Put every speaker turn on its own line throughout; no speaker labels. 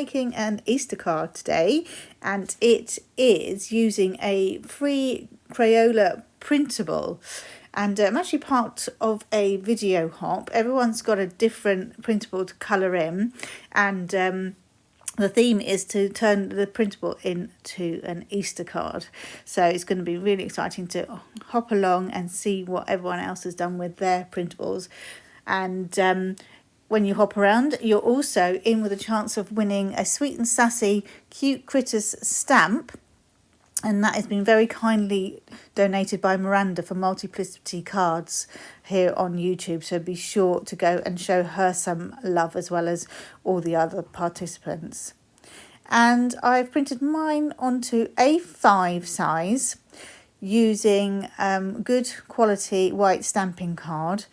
making an Easter card today, and it is using a free Crayola printable. And I'm actually part of a video hop. Everyone's got a different printable to colour in, and the theme is to turn the printable into an Easter card. So it's going to be really exciting to hop along and see what everyone else has done with their printables. And when you hop around, you're also in with a chance of winning a Sweet and Sassy Cute Critters stamp. And that has been very kindly donated by Miranda for Multiplicity Cards here on YouTube. So be sure to go and show her some love as well as all the other participants. And I've printed mine onto A5 size using good quality white stamping card.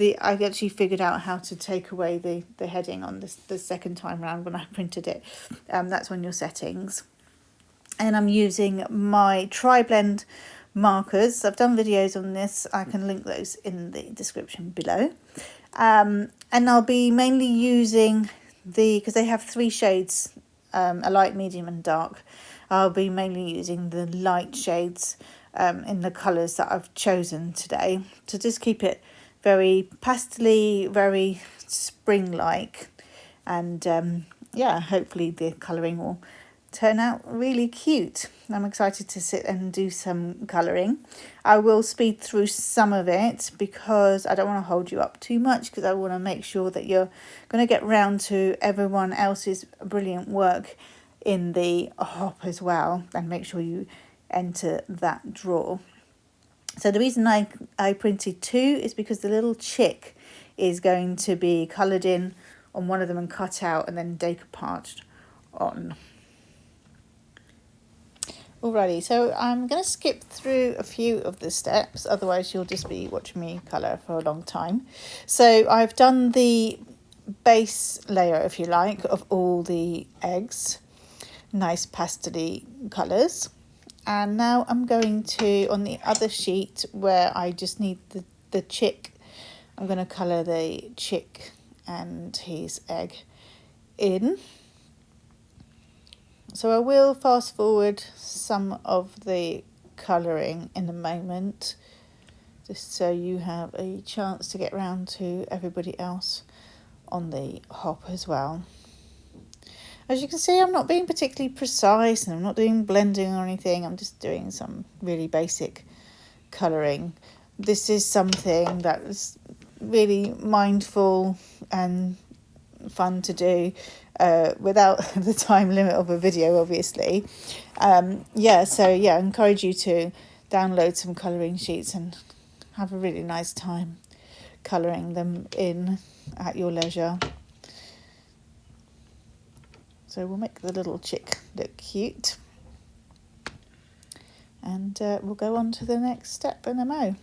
I actually figured out how to take away the heading on the second time round when I printed it. That's on your settings. And I'm using my TriBlend markers. I've done videos on this. I can link those in the description below. And I'll be mainly using because they have 3 shades, a light, medium and dark. I'll be mainly using the light shades in the colours that I've chosen today to just keep it very pastely, very spring-like. And yeah, hopefully the colouring will turn out really cute. I'm excited to sit and do some colouring. I will speed through some of it because I don't want to hold you up too much, because I want to make sure that you're going to get round to everyone else's brilliant work in the hop as well, and make sure you enter that draw. So the reason I printed 2 is because the little chick is going to be coloured in on one of them and cut out and then decoupaged on. Alrighty, so I'm going to skip through a few of the steps, otherwise you'll just be watching me colour for a long time. So I've done the base layer, if you like, of all the eggs, nice pastel-y colours. And now I'm going to, on the other sheet where I just need the chick, I'm going to colour the chick and his egg in. So I will fast forward some of the colouring in a moment, just so you have a chance to get round to everybody else on the hop as well. As you can see, I'm not being particularly precise and I'm not doing blending or anything. I'm just doing some really basic colouring. This is something that is really mindful and fun to do without the time limit of a video, obviously. I encourage you to download some colouring sheets and have a really nice time colouring them in at your leisure. So we'll make the little chick look cute, and we'll go on to the next step in the mo.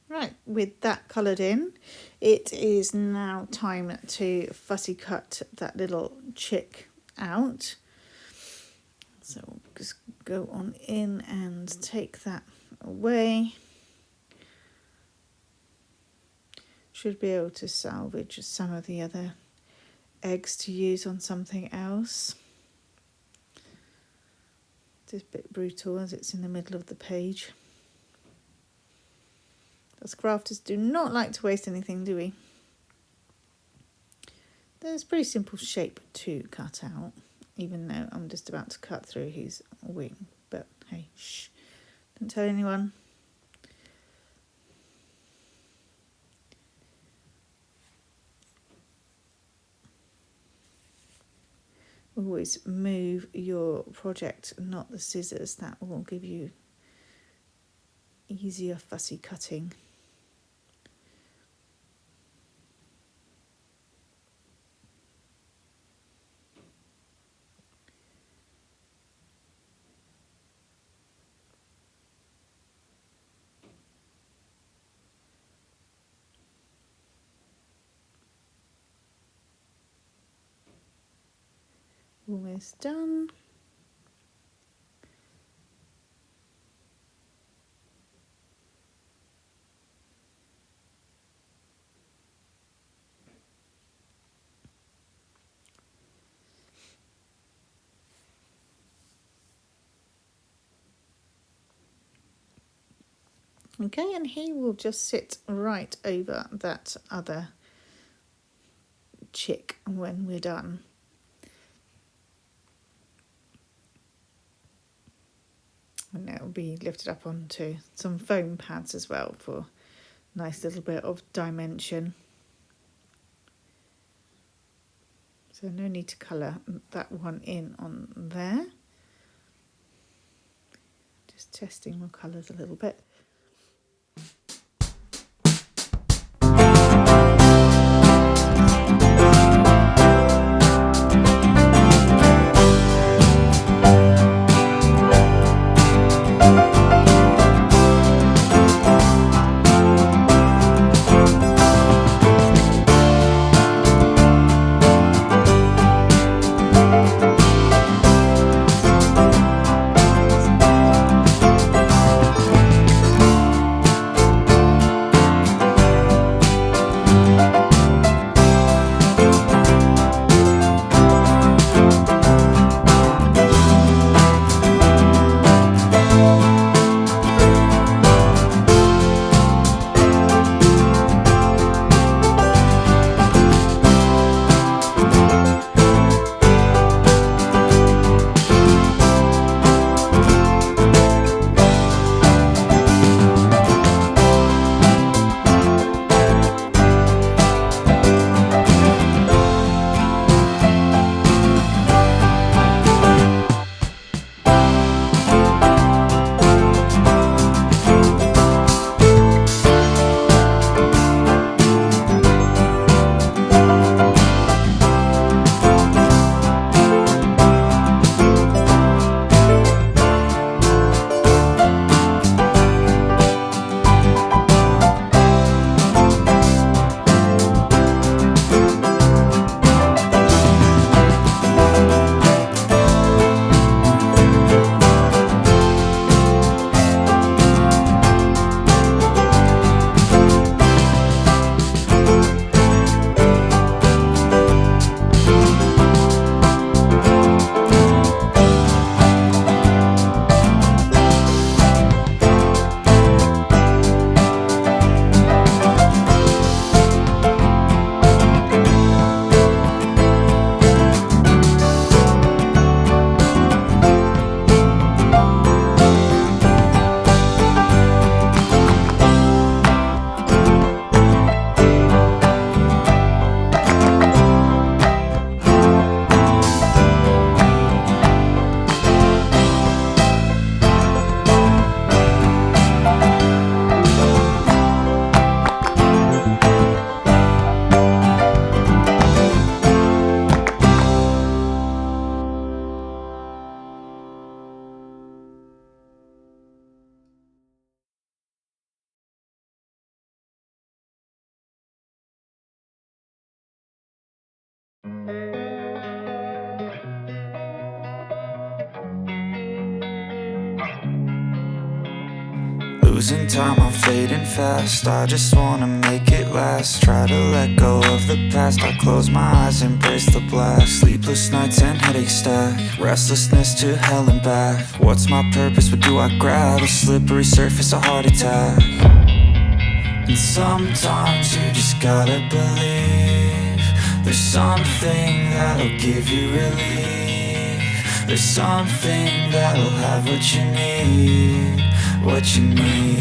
Right, with that coloured in, it is now time to fussy cut that little chick out. So we'll just go on in and take that away. Should be able to salvage some of the other eggs to use on something else. It's a bit brutal as it's in the middle of the page. Us crafters do not like to waste anything, do we? There's a pretty simple shape to cut out, even though I'm just about to cut through his wing. But hey, shh, don't tell anyone. Always move your project, not the scissors. That will give you easier fussy cutting. Almost done. Okay, and he will just sit right over that other chick when we're done. And it will be lifted up onto some foam pads as well for a nice little bit of dimension. So no need to colour that one in on there. Just testing my colours a little bit.
Losing time, I'm fading fast. I just wanna make it last. Try to let go of the past. I close my eyes, embrace the blast. Sleepless nights and headache stack. Restlessness to hell and back. What's my purpose, what do I grab? A slippery surface, a heart attack. And sometimes you just gotta believe there's something that'll give you relief. There's something that'll have what you need, what you need.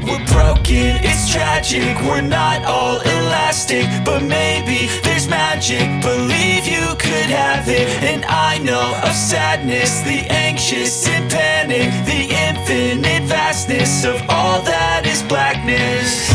We're broken, it's tragic, we're not all elastic, but maybe there's is magic, believe you could have it. And I know of sadness, the anxious and panic, the infinite vastness of all that is blackness.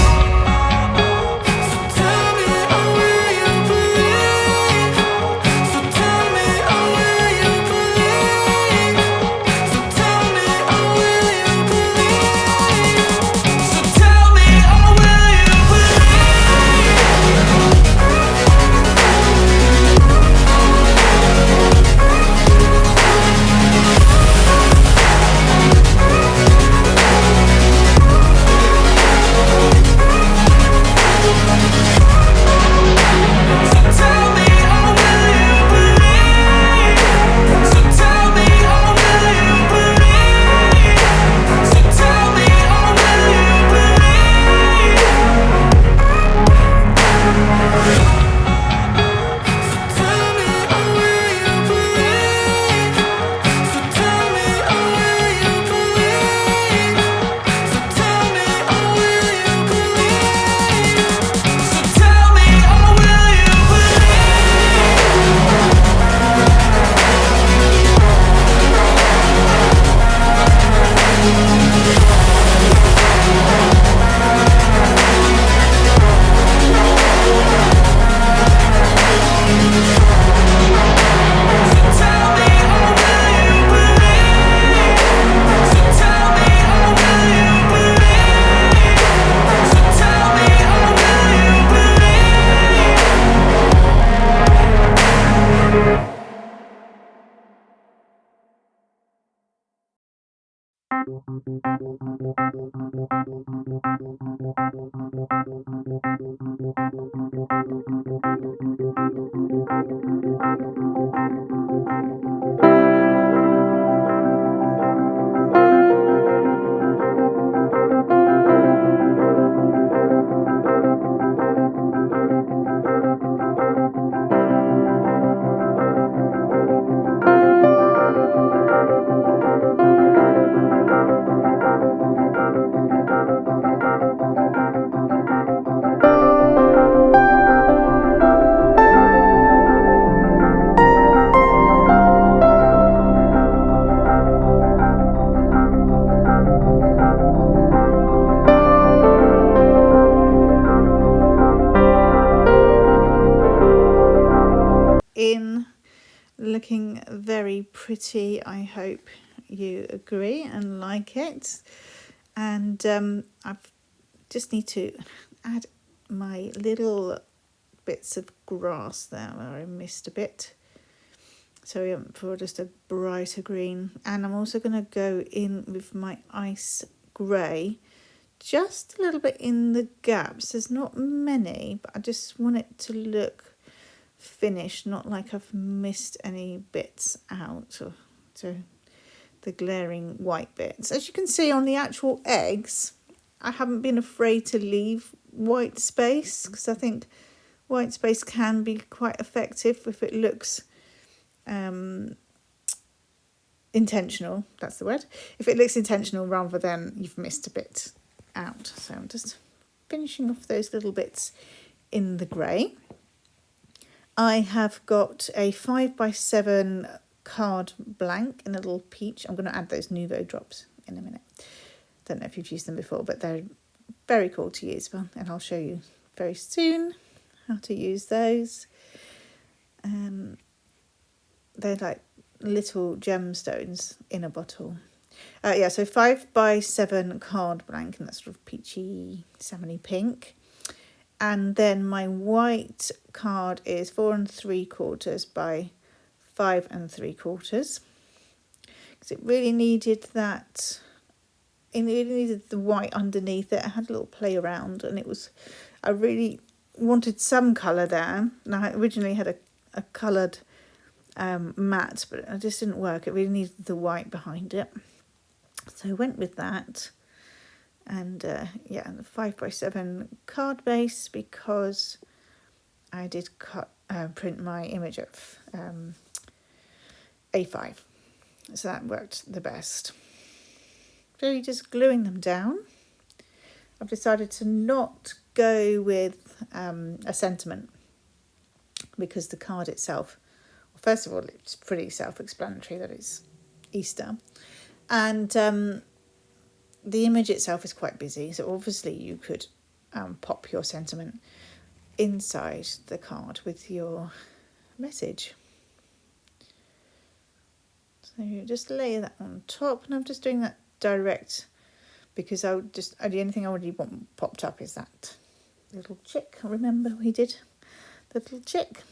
Looking very pretty. I hope you agree and like it. And I just need to add my little bits of grass there where I missed a bit, so for just a brighter green. And I'm also going to go in with my ice grey, just a little bit in the gaps. There's not many, but I just want it to look finished, not like I've missed any bits out, or to the glaring white bits. As you can see on the actual eggs, I haven't been afraid to leave white space, because I think white space can be quite effective if it looks intentional. That's the word. If it looks intentional rather than you've missed a bit out. So I'm just finishing off those little bits in the grey. I have got a 5x7 card blank in a little peach. I'm going to add those Nouveau drops in a minute. Don't know if you've used them before, but they're very cool to use, and I'll show you very soon how to use those. They're like little gemstones in a bottle. So 5x7 card blank, and that's sort of peachy, salmony pink. And then my white card is 4 3/4 by 5 3/4, because it really needed that. It really needed the white underneath it. I had a little play around, and I really wanted some colour there. And I originally had a coloured matte, but it just didn't work. It really needed the white behind it, so I went with that. And the 5x7 card base, because I did print my image of A5, so that worked the best. So you're just gluing them down. I've decided to not go with a sentiment because the card itself, first of all, it's pretty self-explanatory that it's Easter, and the image itself is quite busy, so obviously you could pop your sentiment inside the card with your message. So you just lay that on top, and I'm just doing that direct because the only thing I already want popped up is that little chick. Remember we did the little chick.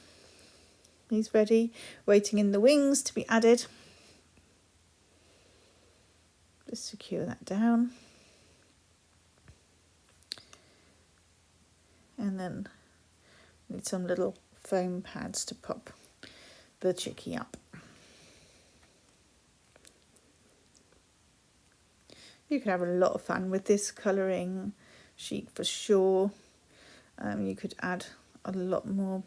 He's ready, waiting in the wings to be added. Just secure that down. And then need some little foam pads to pop the chickie up. You can have a lot of fun with this colouring sheet for sure. You could add a lot more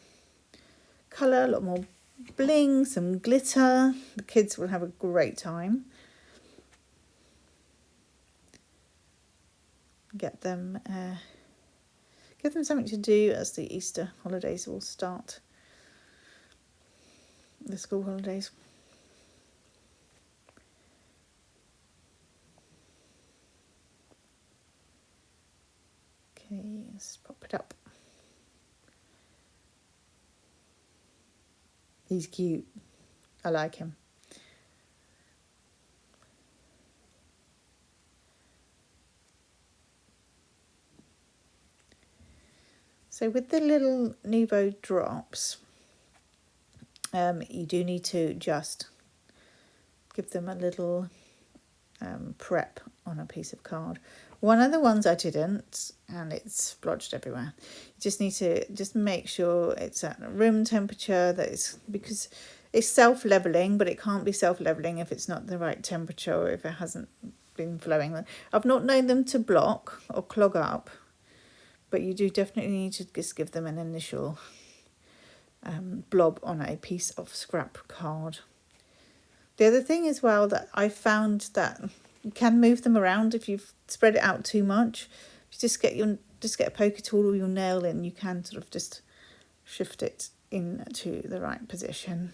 colour, a lot more bling, some glitter. The kids will have a great time. Give them something to do as the Easter holidays will start. The school holidays. Okay, let's pop it up. He's cute. I like him. So with the little Nuvo drops, you do need to just give them a little prep on a piece of card. One of the ones I didn't, and it's splodged everywhere. You just need to make sure it's at room temperature, because it's self-leveling, but it can't be self-leveling if it's not the right temperature or if it hasn't been flowing. I've not known them to block or clog up, but you do definitely need to just give them an initial blob on a piece of scrap card. The other thing as well that I found that you can move them around if you've spread it out too much. If you just get a poker tool or your nail in, you can sort of just shift it into the right position.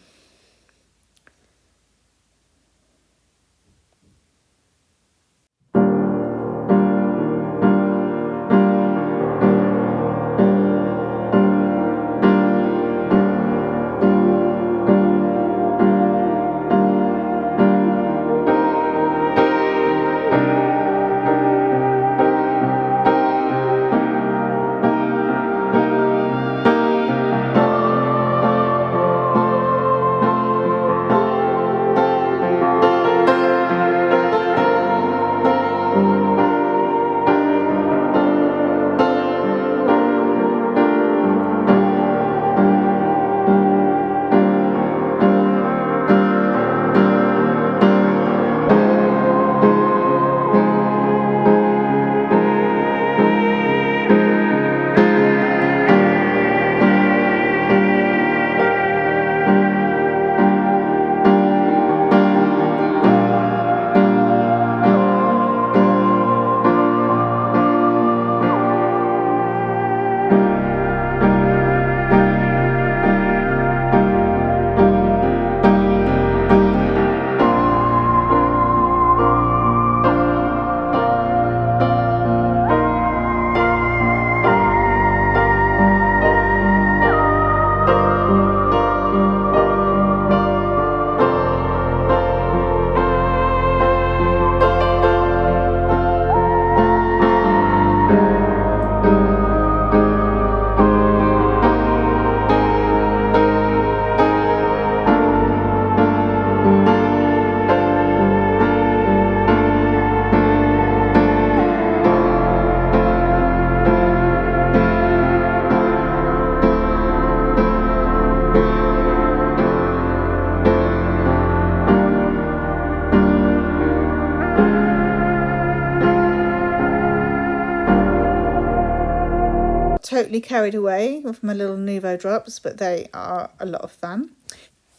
Totally carried away with my little Nuvo drops, but they are a lot of fun.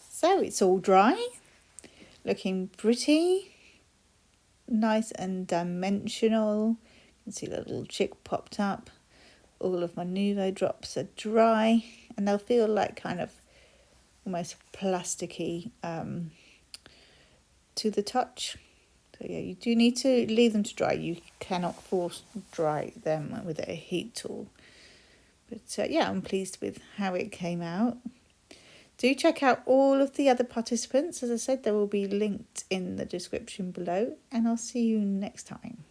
So it's all dry, looking pretty nice and dimensional. You can see the little chick popped up. All of my Nuvo drops are dry and they'll feel like kind of almost plasticky to the touch. So yeah, you do need to leave them to dry. You cannot force dry them with a heat tool. But yeah, I'm pleased with how it came out. Do check out all of the other participants. As I said, they will be linked in the description below, and I'll see you next time.